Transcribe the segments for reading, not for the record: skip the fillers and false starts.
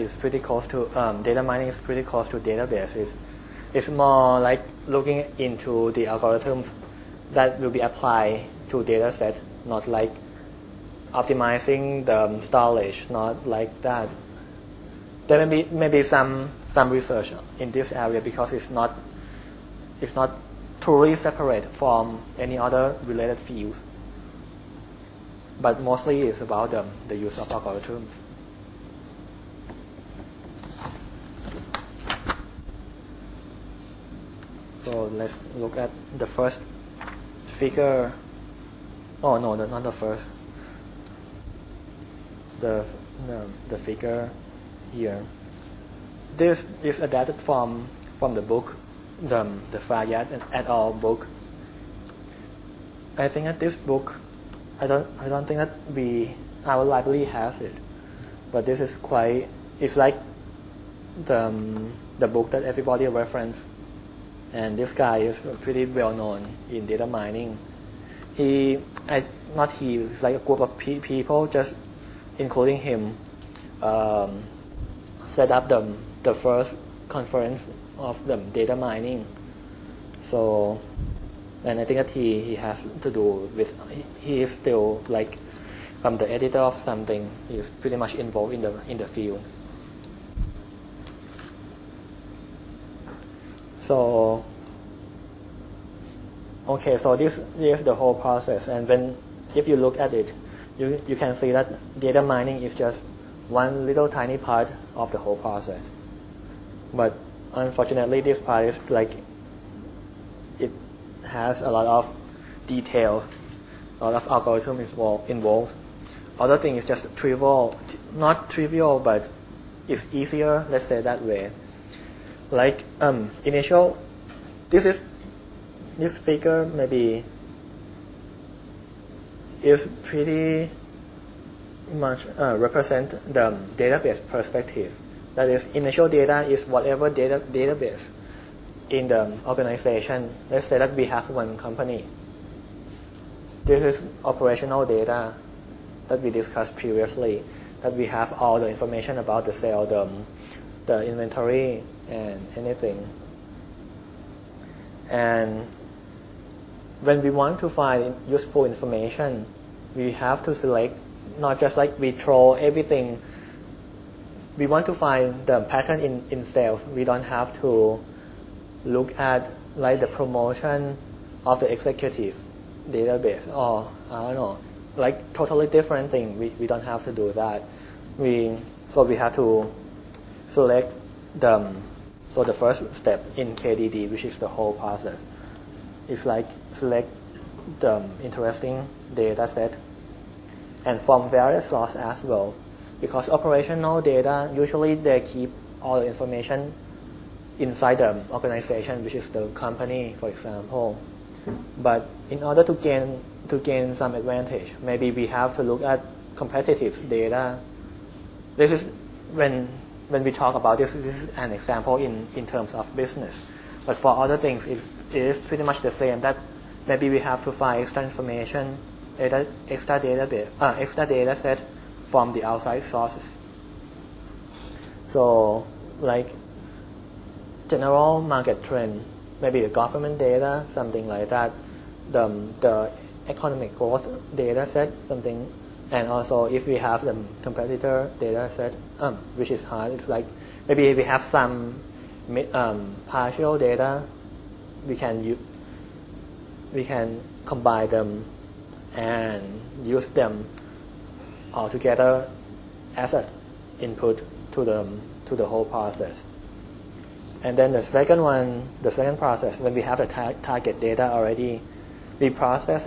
is pretty close to data mining is pretty close to databases. It's more like looking into the algorithms that will be applied to data set, not like optimizing the storage, not like that. There may be some research in this area because it's not truly separate from any other related field. But mostly it's about the use of algorithms. So let's look at the first figure. Oh no, not the first. The figure here. This is adapted from the book, the Fayyad et al. Book. I think that this book, I don't think that our library has it, but this is it's like the book that everybody reference, and this guy is pretty well known in data mining. It's like a group of people, just including him, set up the first conference of the data mining. So, and I think that he has to do with, he is still like the editor of something. He is pretty much involved in the field. So, okay, so this is the whole process, and if you look at it, you can see that data mining is just one little tiny part of the whole process. But unfortunately, this part is like, it has a lot of details, a lot of algorithms involved. Other thing is just trivial, not trivial, but it's easier, let's say that way. Like this figure maybe is pretty much represent the database perspective. That is, initial data is whatever database in the organization. Let's say that we have one company. This is operational data that we discussed previously, that we have all the information about the sale, the inventory, and anything. And when we want to find useful information, we have to select, not just like we throw everything. We want to find the pattern in sales. We don't have to look at like the promotion of the executive database, or I don't know, like totally different thing. We don't have to do that. So we have to select the first step in KDD, which is the whole process. It's like select the interesting data set, and from various sources as well. Because operational data, usually they keep all the information inside the organization, which is the company, for example. But in order to gain some advantage, maybe we have to look at competitive data. This is when we talk about this is an example in terms of business. But for other things, it is pretty much the same. That maybe we have to find extra information, extra data set from the outside sources. So, like general market trend, maybe the government data, something like that, the economic growth data set, something, and also if we have the competitor data set, which is hard, it's like maybe we have some partial data, we can combine them and use them all together as an input to the whole process. And then the second process, when we have the target data already, we process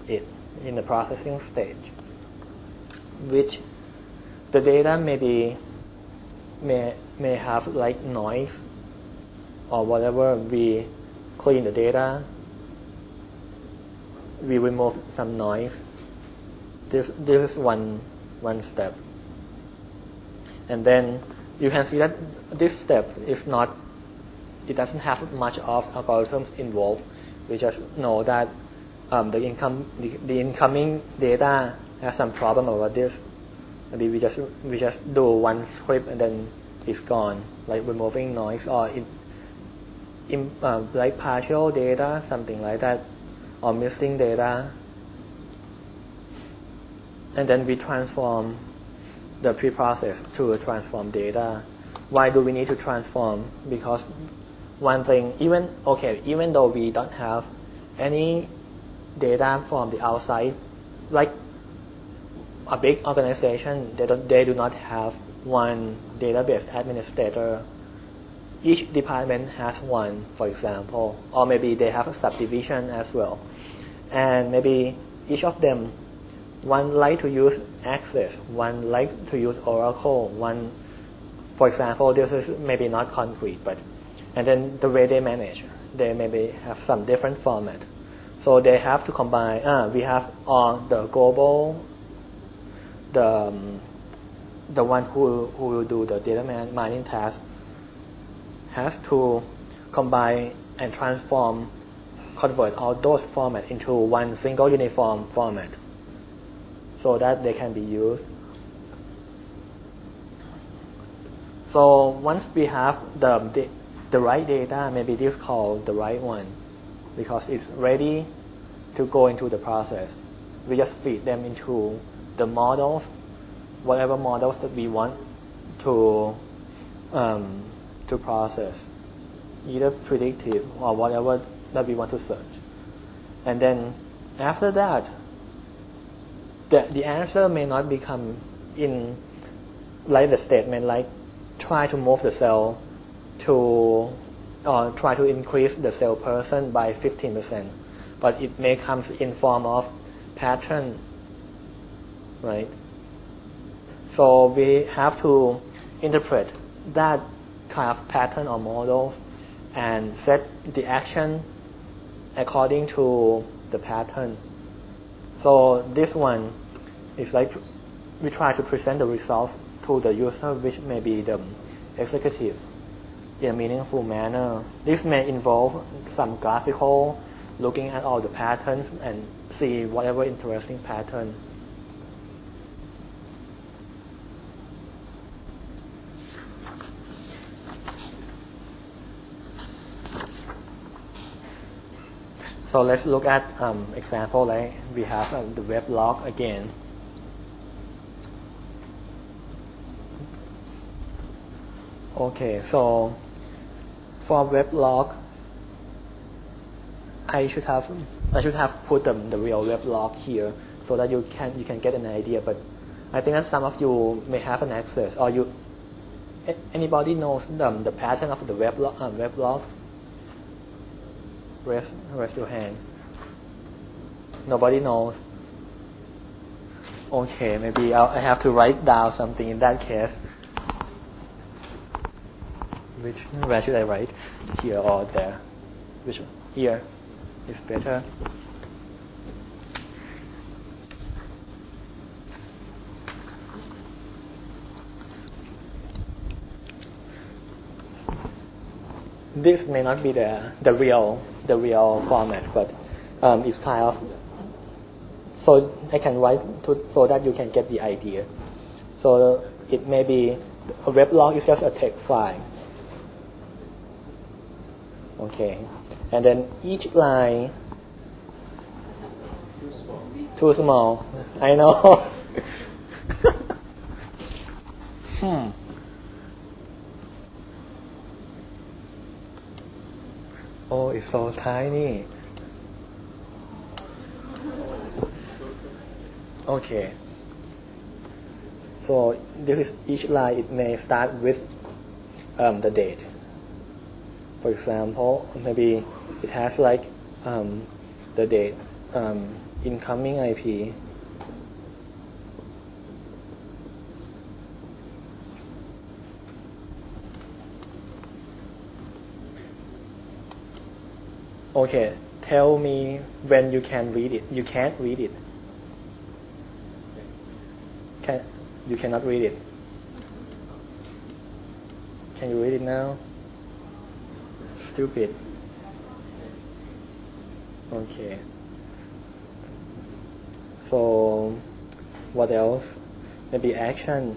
it in the processing stage, which the data may have like noise or whatever. We clean the data, we remove some noise. This is one step. And then you can see that this step it doesn't have much of algorithms involved. We just know that the incoming data has some problem about this, Maybe we just do one script and then it's gone, like removing noise or like partial data, something like that, or missing data. And then we transform the preprocess to transform data. Why do we need to transform? Because one thing, even though we don't have any data from the outside, like a big organization, they do not have one database administrator. Each department has one, for example, or maybe they have a subdivision as well. And maybe each of them, one like to use Access, one like to use Oracle, one, for example, this is maybe not concrete, but, and then the way they manage, they maybe have some different format. So they have to combine, we have the global, the one who will do the data mining task has to combine and convert all those formats into one single uniform format so that they can be used. So once we have the right data, maybe this is called the right one because it's ready to go into the process. We just feed them into the models, whatever models that we want to process, either predictive or whatever that we want to search. And then after that, the answer may not become in like the statement like try to move the cell to or try to increase the cell person by 15%, but it may come in form of pattern, right? So we have to interpret that kind of pattern or models and set the action according to the pattern. So this one is like we try to present the results to the user, which may be the executive, in a meaningful manner. This may involve some graphical, looking at all the patterns and see whatever interesting pattern. So let's look at example like we have the web log again. Okay, so for web log, I should have put the real web log here so that you can get an idea. But I think that some of you may have an access, or anybody knows the pattern of the web log. Raise your hand. Nobody knows. Okay, maybe I have to write down something in that case. Where should I write? Here or there? Which one? Here is better. This may not be the real format, but it's kind of, so I can write so that you can get the idea. So it may be a web log is just a text file. Okay, and then each line too small. I know. Oh, it's so tiny. Okay. So this is each line. It may start with the date. For example, maybe it has like the date, incoming IP. Okay, tell me when you can read it. You can't read it. You cannot read it. Can you read it now? Stupid. Okay. So, what else? maybe action